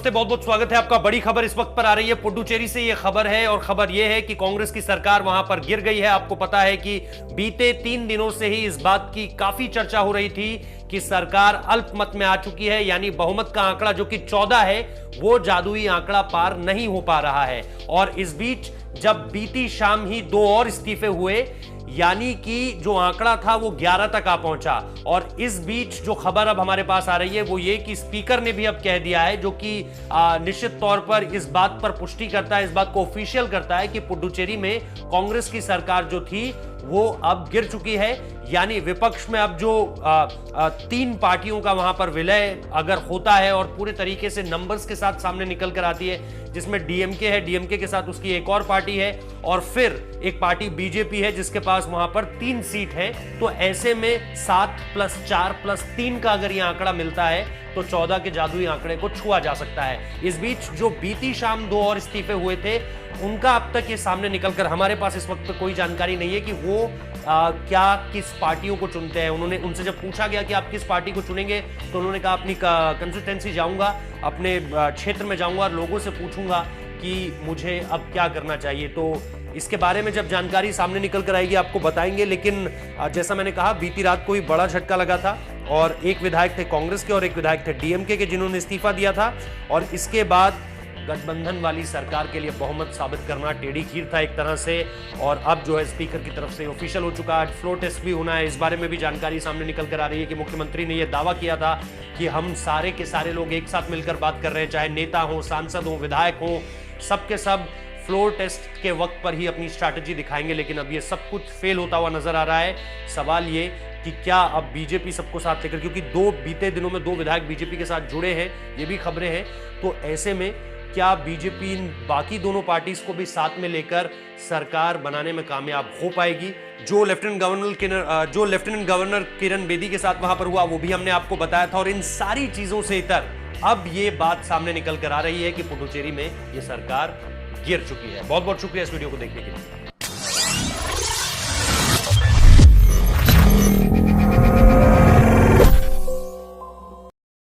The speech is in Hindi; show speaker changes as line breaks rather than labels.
नमस्ते, बहुत बहुत स्वागत है आपका। बड़ी खबर इस वक्त पर आ रही है पुडुचेरी से। ये खबर है और खबर यह है कि कांग्रेस की सरकार वहां पर गिर गई है। आपको पता है कि बीते 3 दिनों से ही इस बात की काफी चर्चा हो रही थी कि सरकार अल्पमत में आ चुकी है, यानी बहुमत का आंकड़ा जो कि 14 है वो जादुई आंकड़ा पार नहीं हो पा रहा है। और इस बीच जब बीती शाम ही 2 और इस्तीफे हुए, यानी कि जो आंकड़ा था वो 11 तक आ पहुंचा। और इस बीच जो खबर अब हमारे पास आ रही है वो ये कि स्पीकर ने भी अब कह दिया है, जो कि निश्चित तौर पर इस बात पर पुष्टि करता है, इस बात को ऑफिशियल करता है कि पुडुचेरी में कांग्रेस की सरकार जो थी वो अब गिर चुकी है। यानी विपक्ष में अब जो 3 पार्टियों का वहां पर विलय अगर होता है और पूरे तरीके से नंबर्स के साथ सामने निकल कर आती है, जिसमें डीएमके है, डीएमके के साथ उसकी एक और पार्टी है और फिर एक पार्टी बीजेपी है जिसके पास वहां पर 3 सीट है, तो ऐसे में 7 + 4 + 3 का अगर यह आंकड़ा मिलता है तो 14 के जादुई आंकड़े को छुआ जा सकता है। इस बीच जो बीती शाम 2 और इस्तीफे हुए थे उनका अब तक ये सामने निकलकर हमारे पास इस वक्त कोई जानकारी नहीं है कि वो क्या किस पार्टियों को चुनते हैं। उनसे जब पूछा गया कि आप किस पार्टी को चुनेंगे तो उन्होंने कहा अपनी कंस्टिट्यूएंसी जाऊंगा, अपने क्षेत्र में जाऊंगा और लोगों से पूछूंगा कि मुझे अब क्या करना चाहिए। तो इसके बारे में जब जानकारी सामने निकल कर आएगी आपको बताएंगे। लेकिन जैसा मैंने कहा, बीती रात को ही बड़ा झटका लगा था और एक विधायक थे कांग्रेस के और एक विधायक थे डीएमके के जिन्होंने इस्तीफा दिया था। और इसके बाद गठबंधन वाली सरकार के लिए बहुमत साबित करना टेढ़ी खीर था एक तरह से। और अब जो है स्पीकर की तरफ से ऑफिशियल हो चुका है, फ्लोर टेस्ट भी होना है। इस बारे में भी जानकारी सामने निकल कर आ रही है कि मुख्यमंत्री ने यह दावा किया था कि हम सारे के सारे लोग एक साथ मिलकर बात कर रहे हैं, चाहे नेता हो, सांसद हो, विधायक हो, सबके सब फ्लोर टेस्ट के वक्त पर ही अपनी स्ट्रैटेजी दिखाएंगे। लेकिन अब ये सब कुछ फेल होता हुआ नजर आ रहा है। सवाल ये कि क्या अब बीजेपी सबको साथ लेकर, क्योंकि बीते दिनों में 2 विधायक बीजेपी के साथ जुड़े हैं, ये भी खबरें हैं, तो ऐसे में क्या बीजेपी बाकी दोनों पार्टीज को भी साथ में लेकर सरकार बनाने में कामयाब हो पाएगी? जो लेफ्टिनेंट गवर्नर किरण बेदी के साथ वहां पर हुआ वो भी हमने आपको बताया था। और इन सारी चीजों से इतर अब ये बात सामने निकल कर आ रही है कि पुडुचेरी में ये सरकार गिर चुकी है। बहुत बहुत शुक्रिया इस वीडियो को देखने के लिए।